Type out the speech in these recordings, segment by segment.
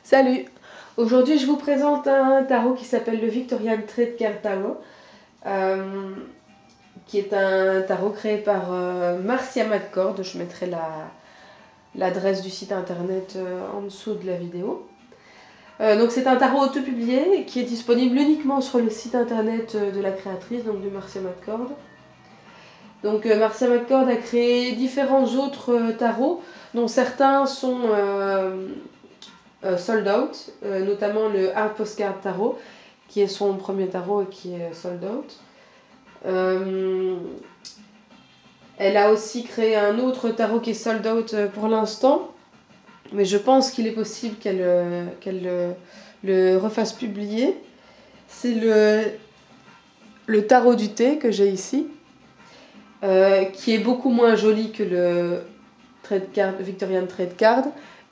Salut! Aujourd'hui, je vous présente un tarot qui s'appelle le Victorian Trade Card Tarot, qui est un tarot créé par Marcia McCord. Je mettrai l'adresse du site internet en dessous de la vidéo. Donc c'est un tarot autopublié qui est disponible uniquement sur le site internet de la créatrice, donc de Marcia McCord. Donc Marcia McCord a créé différents autres tarots, dont certains sont sold out, notamment le Art Postcard Tarot, qui est son premier tarot et qui est sold out. Elle a aussi créé un autre tarot qui est sold out pour l'instant, mais je pense qu'il est possible qu'elle le refasse publier. C'est le tarot du thé que j'ai ici, qui est beaucoup moins joli que le Victorian Trade Card.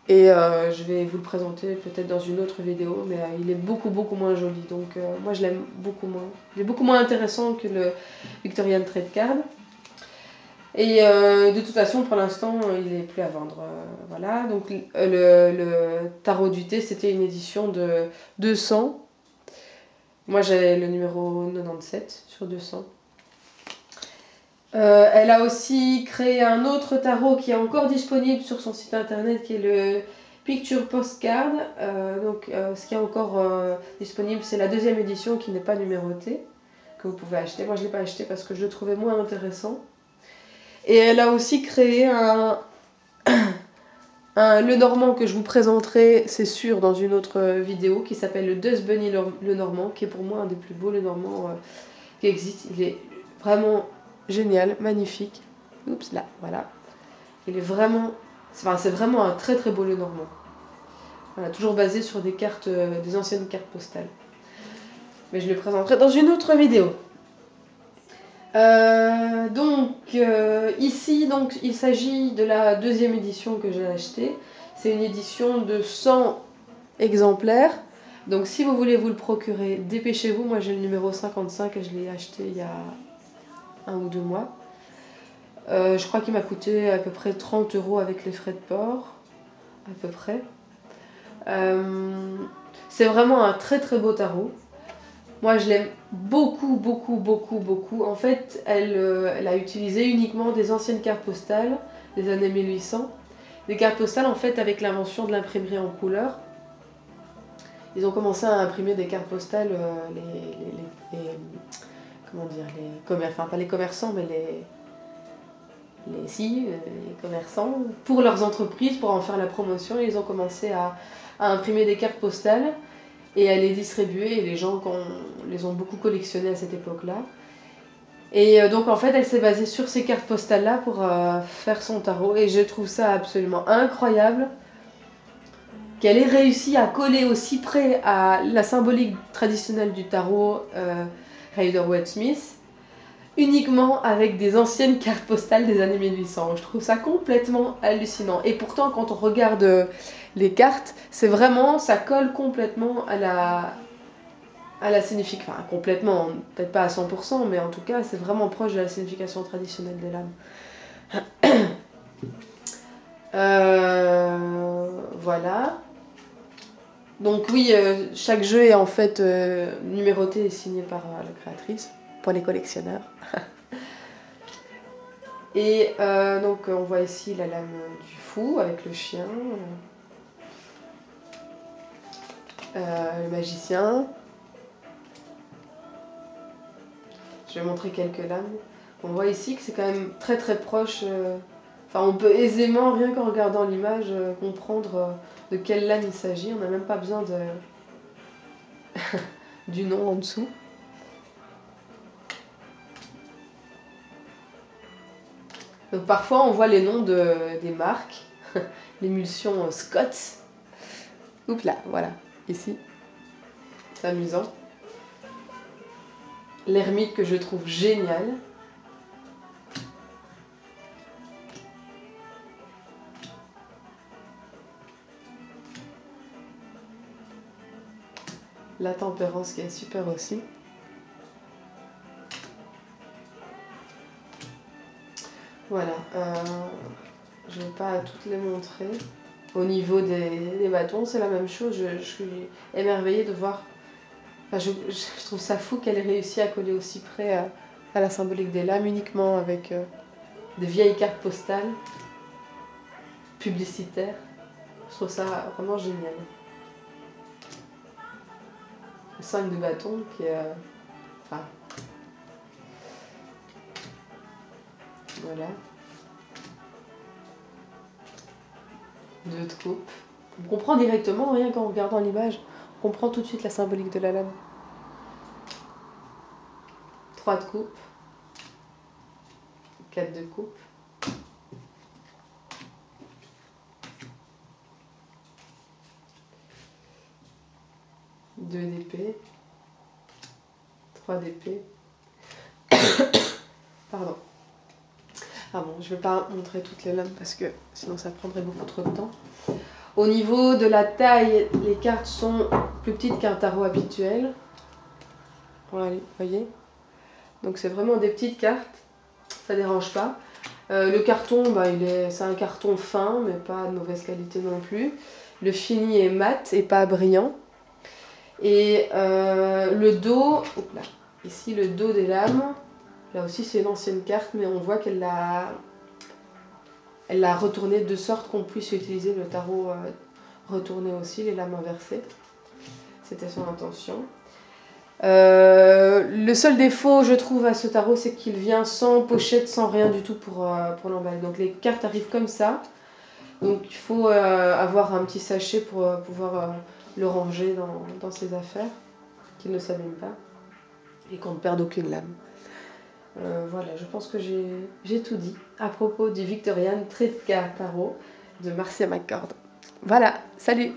Et je vais vous le présenter peut-être dans une autre vidéo, mais il est beaucoup moins joli, donc moi je l'aime beaucoup moins. Il est beaucoup moins intéressant que le Victorian Trade Card. Et de toute façon, pour l'instant, il n'est plus à vendre. Voilà, donc le tarot du thé, c'était une édition de 200. Moi j'ai le numéro 97 sur 200. Elle a aussi créé un autre tarot qui est encore disponible sur son site internet, qui est le Picture Postcard. Ce qui est encore disponible, c'est la deuxième édition qui n'est pas numérotée, que vous pouvez acheter. Moi je ne l'ai pas acheté parce que je le trouvais moins intéressant. Et elle a aussi créé le Normand que je vous présenterai, c'est sûr, dans une autre vidéo, qui s'appelle le Dust Bunny le Normand, qui est pour moi un des plus beaux le Normand qui existe. Il est vraiment génial, magnifique. Oups, là, voilà. Il est vraiment... c'est vraiment un très beau le Normand. Voilà, toujours basé sur des cartes, des anciennes cartes postales. Mais je le présenterai dans une autre vidéo. Ici, il s'agit de la deuxième édition que j'ai achetée. C'est une édition de 100 exemplaires. Donc si vous voulez vous le procurer, dépêchez-vous. Moi j'ai le numéro 55 et je l'ai acheté il y a 1 ou 2 mois. Je crois qu'il m'a coûté à peu près 30 € avec les frais de port, à peu près. C'est vraiment un très beau tarot. Moi je l'aime beaucoup. En fait, elle a utilisé uniquement des anciennes cartes postales des années 1800. Des cartes postales en fait avec l'invention de l'imprimerie en couleur. Ils ont commencé à imprimer des cartes postales, pas les commerçants, mais les commerçants, pour leurs entreprises, pour en faire la promotion. Ils ont commencé à imprimer des cartes postales et à les distribuer, et les gens les ont beaucoup collectionnées à cette époque-là. Et donc en fait elle s'est basée sur ces cartes postales là pour faire son tarot, et je trouve ça absolument incroyable qu'elle ait réussi à coller aussi près à la symbolique traditionnelle du tarot Rider-Waite-Smith, uniquement avec des anciennes cartes postales des années 1800. Je trouve ça complètement hallucinant. Et pourtant, quand on regarde les cartes, c'est vraiment, ça colle complètement à la signification, enfin complètement, peut-être pas à 100%, mais en tout cas, c'est vraiment proche de la signification traditionnelle de l'âme. Voilà. Donc oui, chaque jeu est en fait numéroté et signé par la créatrice, pour les collectionneurs. Et donc on voit ici la lame du fou avec le chien, le magicien. Je vais montrer quelques lames. On voit ici que c'est quand même très proche. Enfin, on peut aisément, rien qu'en regardant l'image, comprendre de quelle lame il s'agit. On n'a même pas besoin du nom en dessous. Donc parfois on voit les noms des marques, l'émulsion Scott. Oups là, voilà, ici. C'est amusant. L'ermite que je trouve génial. La tempérance qui est super aussi. Voilà, je ne vais pas toutes les montrer. Au niveau des bâtons, c'est la même chose. Je suis émerveillée de voir. Enfin, je trouve ça fou qu'elle ait réussi à coller aussi près à la symbolique des lames, uniquement avec des vieilles cartes postales publicitaires. Je trouve ça vraiment génial. Le 5 de bâton qui est. Enfin. Voilà. 2 de coupe. On comprend directement, rien qu'en regardant l'image, on comprend tout de suite la symbolique de la lame. 3 de coupe. 4 de coupe. 2 d'épée. 3 d'épée. Pardon. Ah bon, je ne vais pas montrer toutes les lames parce que sinon ça prendrait beaucoup trop de temps. Au niveau de la taille, les cartes sont plus petites qu'un tarot habituel. Voilà, vous voyez. Donc c'est vraiment des petites cartes, ça dérange pas. Le carton, bah, c'est un carton fin, mais pas de mauvaise qualité non plus. Le fini est mat et pas brillant. Et le dos, là, ici le dos des lames, là aussi c'est une ancienne carte, mais on voit qu'elle l'a retournée de sorte qu'on puisse utiliser le tarot retourné aussi, les lames inversées. C'était son intention. Le seul défaut, je trouve, à ce tarot, c'est qu'il vient sans pochette, sans rien du tout pour l'emballer. Donc les cartes arrivent comme ça. Donc il faut avoir un petit sachet pour pouvoir le ranger dans ses affaires, qu'il ne s'abîme pas et qu'on ne perde aucune lame. Voilà, je pense que j'ai tout dit à propos du Victorian Trade Card Tarot de Marcia McCord. Voilà, salut!